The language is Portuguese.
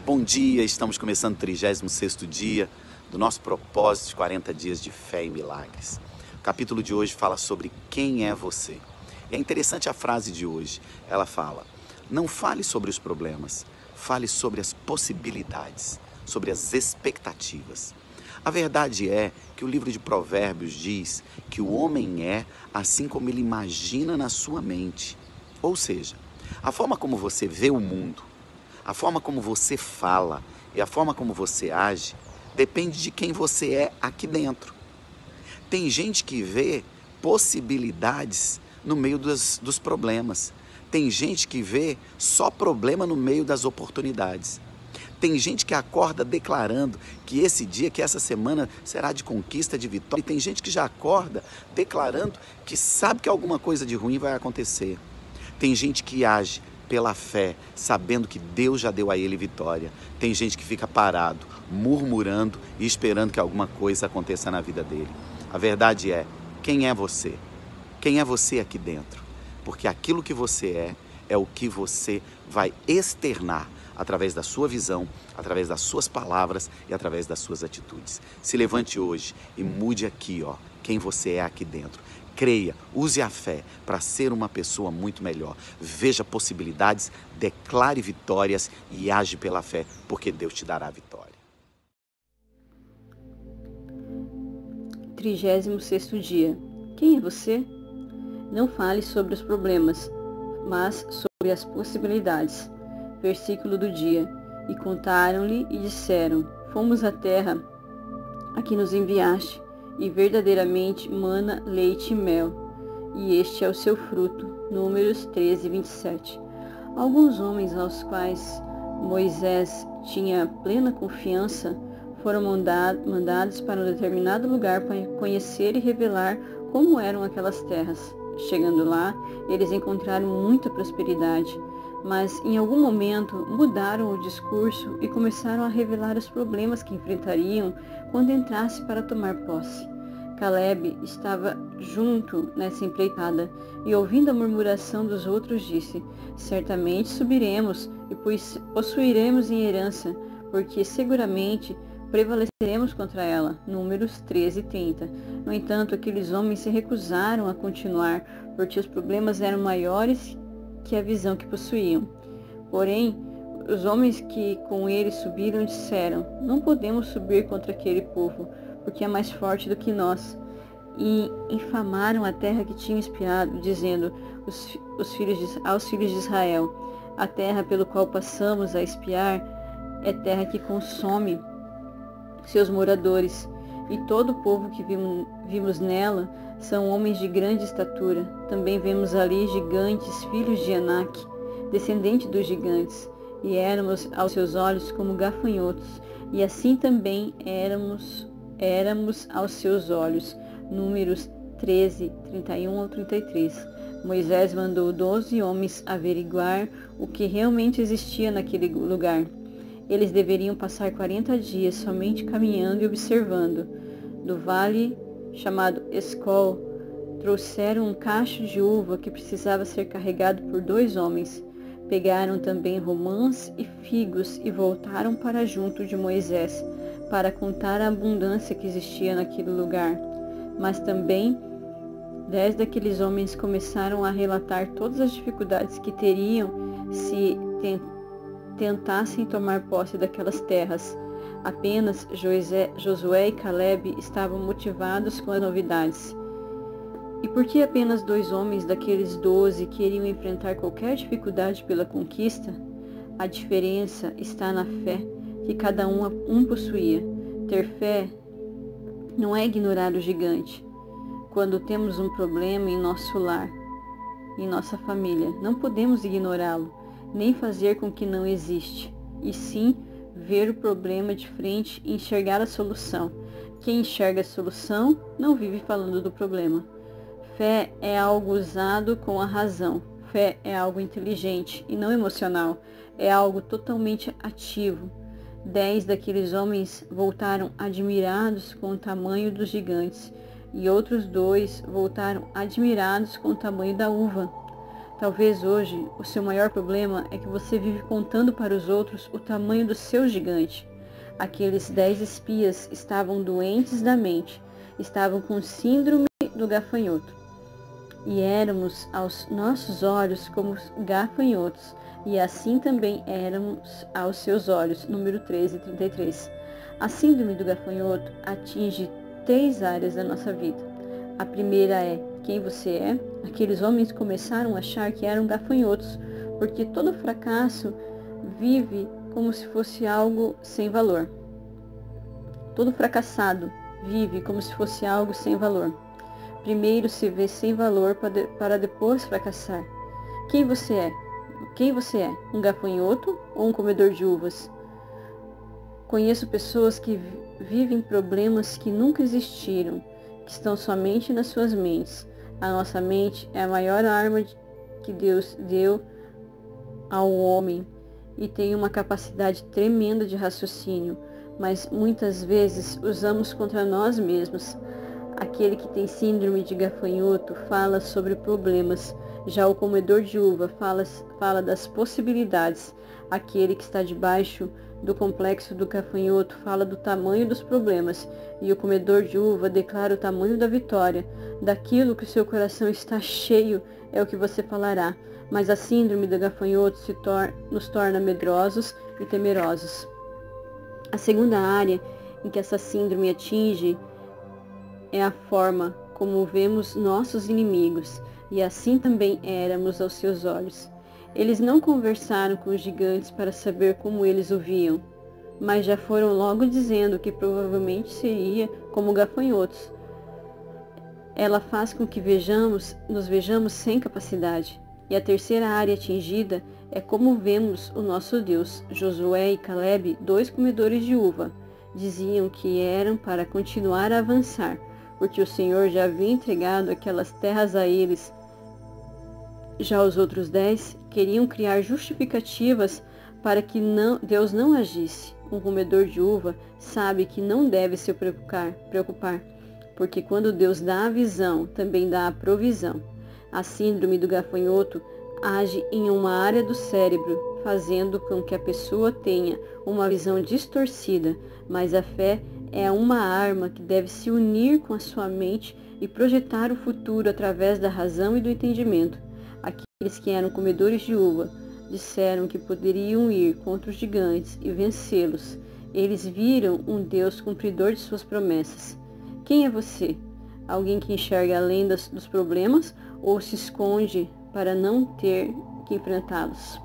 Bom dia, estamos começando o 36º dia do nosso propósito de 40 dias de fé e milagres. O capítulo de hoje fala sobre quem é você. E é interessante a frase de hoje. Ela fala: não fale sobre os problemas, fale sobre as possibilidades, sobre as expectativas. A verdade é que o livro de Provérbios diz que o homem é assim como ele imagina na sua mente. Ou seja, a forma como você vê o mundo, a forma como você fala e a forma como você age depende de quem você é aqui dentro. Tem gente que vê possibilidades no meio dos problemas. Tem gente que vê só problema no meio das oportunidades. Tem gente que acorda declarando que esse dia, que essa semana será de conquista, de vitória. E tem gente que já acorda declarando que sabe que alguma coisa de ruim vai acontecer. Tem gente que age pela fé, sabendo que Deus já deu a ele vitória. Tem gente que fica parado, murmurando e esperando que alguma coisa aconteça na vida dele. A verdade é, quem é você? Quem é você aqui dentro? Porque aquilo que você é o que você vai externar através da sua visão, através das suas palavras e através das suas atitudes. Se levante hoje e mude aqui, quem você é aqui dentro. Creia, use a fé para ser uma pessoa muito melhor. Veja possibilidades, declare vitórias e age pela fé, porque Deus te dará a vitória. 36º dia. Quem é você? Não fale sobre os problemas, mas sobre as possibilidades. Versículo do dia. E contaram-lhe e disseram: fomos à terra a que nos enviaste, e verdadeiramente mana leite e mel, e este é o seu fruto. Números 13, 27. Alguns homens aos quais Moisés tinha plena confiança foram mandados para um determinado lugar para conhecer e revelar como eram aquelas terras. Chegando lá, eles encontraram muita prosperidade, mas em algum momento mudaram o discurso e começaram a revelar os problemas que enfrentariam quando entrasse para tomar posse. Caleb estava junto nessa empreitada e, ouvindo a murmuração dos outros, disse: certamente subiremos e possuiremos em herança, porque seguramente prevaleceremos contra ela. Números 13, 30. No entanto, aqueles homens se recusaram a continuar, porque os problemas eram maiores que a visão que possuíam. Porém, os homens que com ele subiram disseram: não podemos subir contra aquele povo, porque é mais forte do que nós. E infamaram a terra que tinham espiado, dizendo aos filhos de Israel: a terra pelo qual passamos a espiar é terra que consome seus moradores, e todo o povo que vimos nela são homens de grande estatura. Também vemos ali gigantes, filhos de Anak, descendente dos gigantes, e éramos aos seus olhos como gafanhotos, e assim também éramos aos seus olhos. Números 13, 31 ao 33. Moisés mandou 12 homens averiguar o que realmente existia naquele lugar. Eles deveriam passar 40 dias somente caminhando e observando. Do vale chamado Escol, trouxeram um cacho de uva que precisava ser carregado por 2 homens. Pegaram também romãs e figos e voltaram para junto de Moisés, para contar a abundância que existia naquele lugar. Mas também 10 daqueles homens começaram a relatar todas as dificuldades que teriam se tentassem tomar posse daquelas terras. Apenas Josué e Caleb estavam motivados com as novidades. E por que apenas 2 homens daqueles 12 queriam enfrentar qualquer dificuldade pela conquista? A diferença está na fé que cada um possuía. Ter fé não é ignorar o gigante. Quando temos um problema em nosso lar, em nossa família, não podemos ignorá-lo, nem fazer com que não existe, e sim ver o problema de frente e enxergar a solução. Quem enxerga a solução não vive falando do problema. Fé é algo usado com a razão. Fé é algo inteligente e não emocional. É algo totalmente ativo. 10 daqueles homens voltaram admirados com o tamanho dos gigantes, e outros 2 voltaram admirados com o tamanho da uva. Talvez hoje o seu maior problema é que você vive contando para os outros o tamanho do seu gigante. Aqueles 10 espias estavam doentes da mente, estavam com síndrome do gafanhoto. E éramos aos nossos olhos como gafanhotos, e assim também éramos aos seus olhos. Número 13 e 33. A síndrome do gafanhoto atinge 3 áreas da nossa vida. A primeira é quem você é. Aqueles homens começaram a achar que eram gafanhotos, porque todo fracasso vive como se fosse algo sem valor. Todo fracassado vive como se fosse algo sem valor. Primeiro se vê sem valor para depois fracassar. Quem você é? Quem você é? Um gafanhoto ou um comedor de uvas? Conheço pessoas que vivem problemas que nunca existiram, que estão somente nas suas mentes. A nossa mente é a maior arma que Deus deu ao homem e tem uma capacidade tremenda de raciocínio, mas muitas vezes usamos contra nós mesmos. Aquele que tem síndrome de gafanhoto fala sobre problemas, já o comedor de uva fala das possibilidades. Aquele que está debaixo do complexo do gafanhoto fala do tamanho dos problemas, e o comedor de uva declara o tamanho da vitória. Daquilo que o seu coração está cheio é o que você falará, mas a síndrome do gafanhoto nos torna medrosos e temerosos. A segunda área em que essa síndrome atinge é a forma como vemos nossos inimigos, e assim também éramos aos seus olhos. Eles não conversaram com os gigantes para saber como eles o viam, mas já foram logo dizendo que provavelmente seria como gafanhotos. Ela faz com que nos vejamos sem capacidade. E a terceira área atingida é como vemos o nosso Deus. Josué e Caleb, 2 comedores de uva, diziam que eram para continuar a avançar, porque o Senhor já havia entregado aquelas terras a eles. Já os outros 10 queriam criar justificativas para que Deus não agisse. Um comedor de uva sabe que não deve se preocupar, porque quando Deus dá a visão, também dá a provisão. A síndrome do gafanhoto age em uma área do cérebro, fazendo com que a pessoa tenha uma visão distorcida, mas a fé é uma arma que deve se unir com a sua mente e projetar o futuro através da razão e do entendimento. Aqueles que eram comedores de uva disseram que poderiam ir contra os gigantes e vencê-los. Eles viram um Deus cumpridor de suas promessas. Quem é você? Alguém que enxerga além dos problemas ou se esconde para não ter que enfrentá-los?